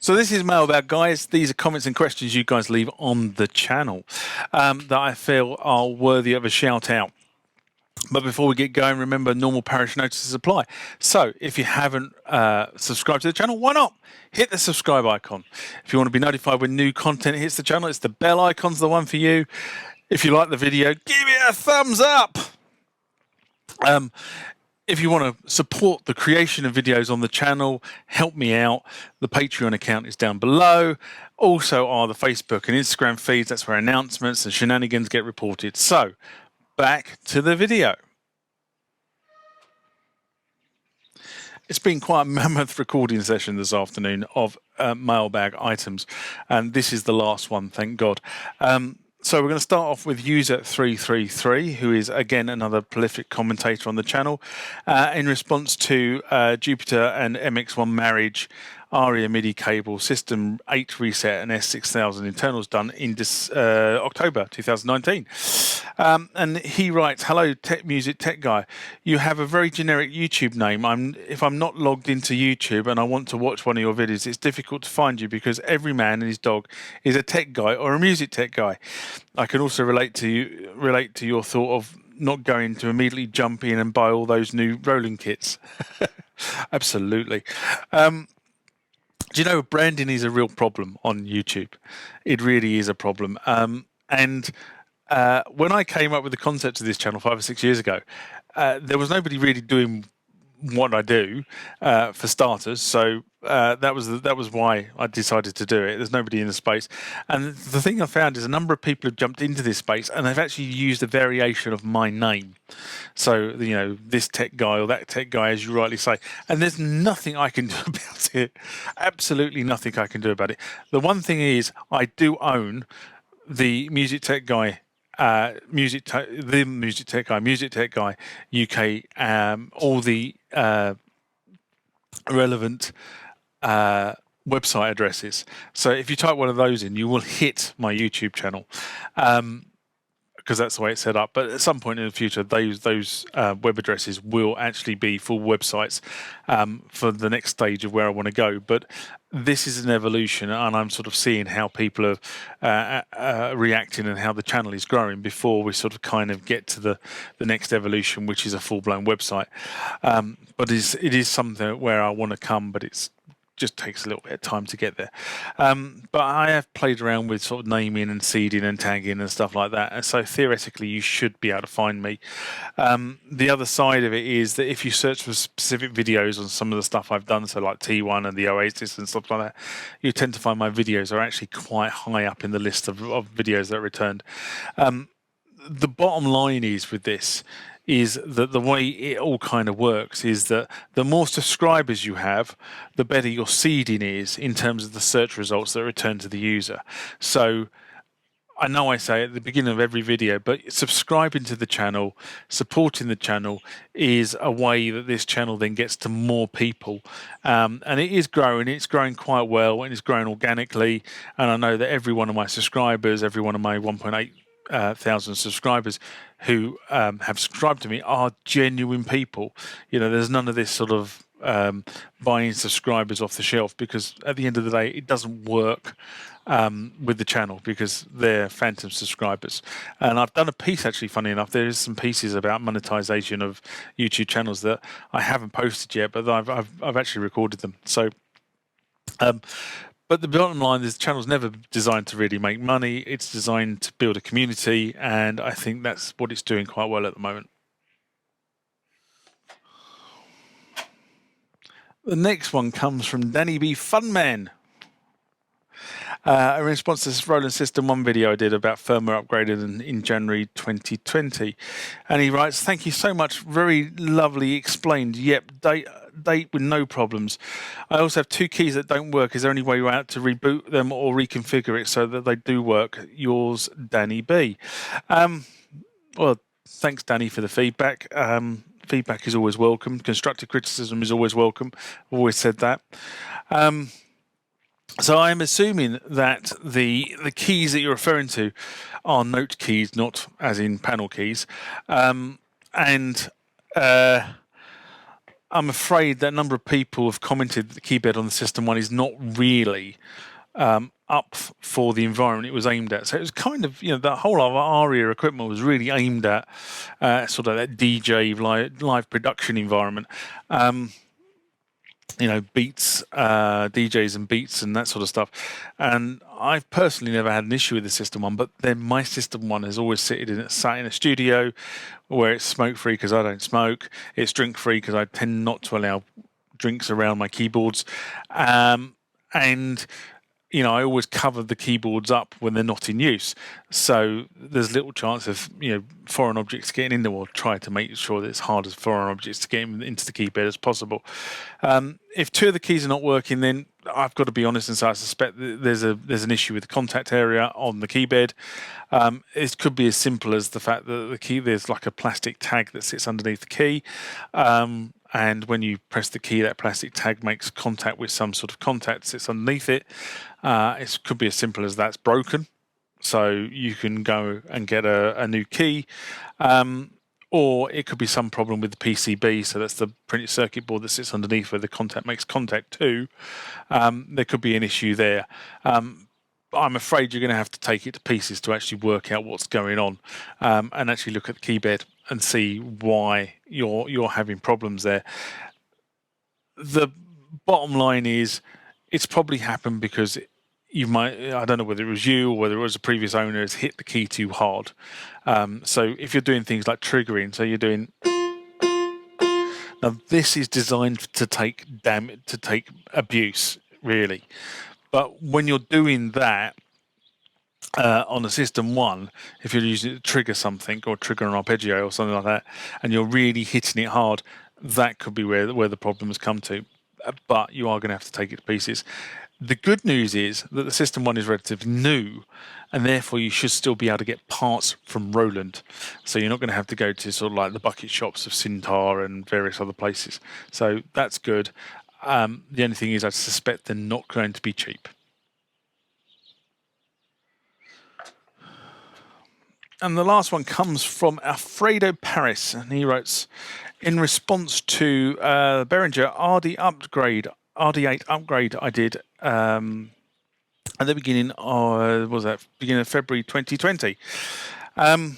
So this is Mailbag, guys. These are comments and questions you guys leave on the channel that I feel are worthy of a shout out. But before we get going, remember normal parish notices apply. So if you haven't subscribed to the channel, why not? Hit the subscribe icon. If you want to be notified when new content hits the channel, it's the bell icon's the one for you. If you like the video, give it a thumbs up. If you want to support the creation of videos on the channel, help me out. The Patreon account is down below. Also are the Facebook and Instagram feeds. That's where announcements and shenanigans get reported. So back to the video. It's been quite a mammoth recording session this afternoon of mailbag items, and this is the last one, thank God. So we're going to start off with user333, who is again another prolific commentator on the channel, in response to Jupiter and MX1 marriage, ARIA MIDI cable, System-8 reset and S6000 internals done in October 2019. And he writes, "Hello, Tech Music Tech Guy. You have a very generic YouTube name. If I'm not logged into YouTube and I want to watch one of your videos, it's difficult to find you because every man and his dog is a tech guy or a music tech guy. I can also relate to your thought of not going to immediately jump in and buy all those new rolling kits." Absolutely. Do you know, branding is a real problem on YouTube? It really is a problem. When I came up with the concept of this channel 5 or 6 years ago, there was nobody really doing what I do, for starters. So that was why I decided to do it. There's nobody in the space, and the thing I found is a number of people have jumped into this space and they've actually used a variation of my name. So you know, this tech guy or that tech guy, as you rightly say, and there's nothing I can do about it. Absolutely nothing I can do about it. The one thing is, I do own the Music Tech Guy. Music Tech Guy UK, all the relevant website addresses. So if you type one of those in, you will hit my YouTube channel, because that's the way it's set up. But at some point in the future, those web addresses will actually be full websites for the next stage of where I want to go. But this is an evolution, and I'm sort of seeing how people are reacting and how the channel is growing before we sort of kind of get to the next evolution, which is a full-blown website. But it is something where I want to come, but it's just takes a little bit of time to get there. But I have played around with sort of naming and seeding and tagging and stuff like that, and so theoretically you should be able to find me. The other side of it is that if you search for specific videos on some of the stuff I've done, so like T1 and the Oasis and stuff like that, you tend to find my videos are actually quite high up in the list of videos that are returned. The bottom line is with this is that the way it all kind of works is that the more subscribers you have, the better your seeding is in terms of the search results that are returned to the user. So I know I say at the beginning of every video, but subscribing to the channel, supporting the channel is a way that this channel then gets to more people. And it is growing. It's growing quite well, and it's growing organically. And I know that every one of my subscribers, every one of my 1.8 thousand subscribers who have subscribed to me are genuine people. You know, there's none of this sort of buying subscribers off the shelf, because at the end of the day it doesn't work with the channel, because they're phantom subscribers. And I've done a piece, actually, funny enough, there is some pieces about monetization of YouTube channels that I haven't posted yet, but I've actually recorded them. So but the bottom line is the channel's never designed to really make money. It's designed to build a community, and I think that's what it's doing quite well at the moment. The next one comes from Danny B. Funman. In response to this Roland System-1 video I did about firmware upgraded in January 2020. And he writes, "Thank you so much. Very lovely explained. Yep, date with no problems. I also have 2 keys that don't work. Is there any way out to reboot them or reconfigure it so that they do work? Yours, Danny B." Well, thanks, Danny, for the feedback. Feedback is always welcome. Constructive criticism is always welcome. I've always said that. So I'm assuming that the keys that you're referring to are note keys, not as in panel keys. I'm afraid that a number of people have commented that the keyboard on the System-1 is not really up for the environment it was aimed at. So it was kind of, the whole of our ARIA equipment was really aimed at sort of that DJ live production environment. Beats, DJs and beats and that sort of stuff. And I've personally never had an issue with the System-1, but then my System-1 has always sat in a studio where it's smoke-free because I don't smoke. It's drink-free because I tend not to allow drinks around my keyboards. And I always cover the keyboards up when they're not in use. So there's little chance of, foreign objects getting in there, or try to make sure that it's hard as foreign objects to get into the keyboard as possible. If two of the keys are not working, then I've got to be honest and say I suspect that there's an issue with the contact area on the keyboard. It could be as simple as the fact that there's like a plastic tag that sits underneath the key. And when you press the key, that plastic tag makes contact with some sort of contact that sits underneath it. It could be as simple as that's broken. So you can go and get a new key. Or it could be some problem with the PCB. So that's the printed circuit board that sits underneath where the contact makes contact too. There could be an issue there. I'm afraid you're going to have to take it to pieces to actually work out what's going on, and actually look at the keyboard and see why you're having problems there. The bottom line is it's probably happened because I don't know whether it was you or whether it was a previous owner has hit the key too hard. So if you're doing things like triggering, so you're doing... Now this is designed to take damage, to take abuse, really. But when you're doing that on a System-1, if you're using it to trigger something or trigger an arpeggio or something like that, and you're really hitting it hard, that could be where the problem has come to. But you are going to have to take it to pieces. The good news is that the System-1 is relatively new, and therefore you should still be able to get parts from Roland. So you're not going to have to go to sort of like the bucket shops of Cintar and various other places. So that's good. The only thing is I suspect they're not going to be cheap. And the last one comes from Alfredo Paris, and he writes, in response to Behringer RD8 upgrade I did at the beginning of, beginning of February 2020. And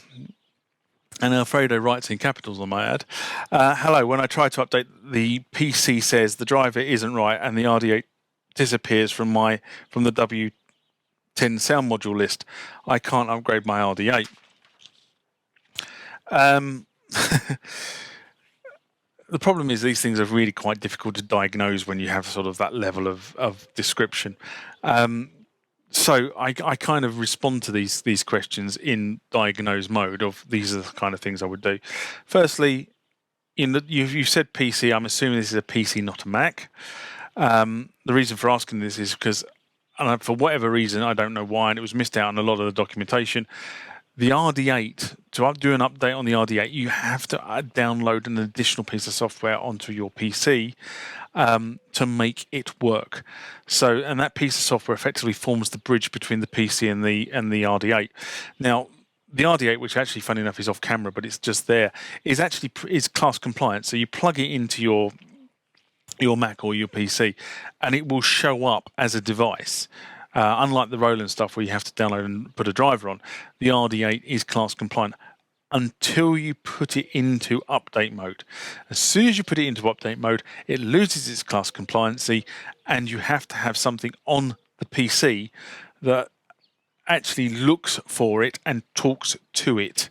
Alfredo writes in capitals, I might add. Hello, when I try to update, the PC says the driver isn't right and the RD8 disappears from the W10 sound module list. I can't upgrade my RD8. The problem is these things are really quite difficult to diagnose when you have sort of that level of description. So I kind of respond to these questions in diagnose mode of these are the kind of things I would do. Firstly, you said PC. I'm assuming this is a PC, not a Mac. The reason for asking this is because, for whatever reason, I don't know why, and it was missed out on a lot of the documentation. The RD8, to do an update on the RD8, you have to download an additional piece of software onto your PC to make it work. So, and that piece of software effectively forms the bridge between the PC and the RD8. Now, the RD8, which actually, funny enough, is off camera, but it's just there, is class compliant. So you plug it into your Mac or your PC, and it will show up as a device. Unlike the Roland stuff where you have to download and put a driver on, the RD8 is class compliant until you put it into update mode. As soon as you put it into update mode, it loses its class compliancy, and you have to have something on the PC that actually looks for it and talks to it,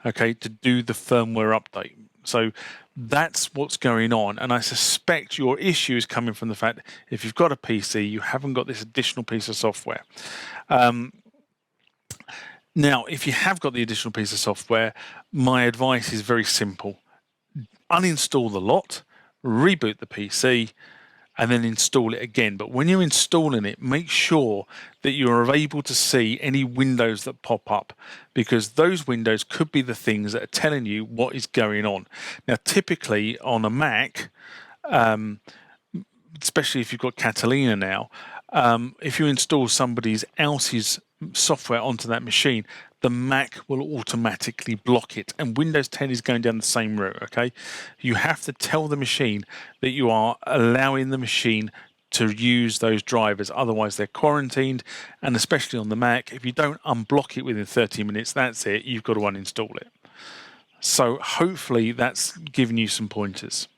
okay, to do the firmware update. So that's what's going on, and I suspect your issue is coming from the fact that if you've got a PC, you haven't got this additional piece of software. Now, if you have got the additional piece of software, my advice is very simple. Uninstall the lot, reboot the PC, and then install it again. But when you're installing it, make sure that you're able to see any windows that pop up, because those windows could be the things that are telling you what is going on. Now, typically on a Mac, especially if you've got Catalina now, if you install somebody else's software onto that machine, the Mac will automatically block it. And Windows 10 is going down the same route, okay? You have to tell the machine that you are allowing the machine to use those drivers, otherwise they're quarantined. And especially on the Mac, if you don't unblock it within 30 minutes, that's it, you've got to uninstall it. So hopefully that's given you some pointers.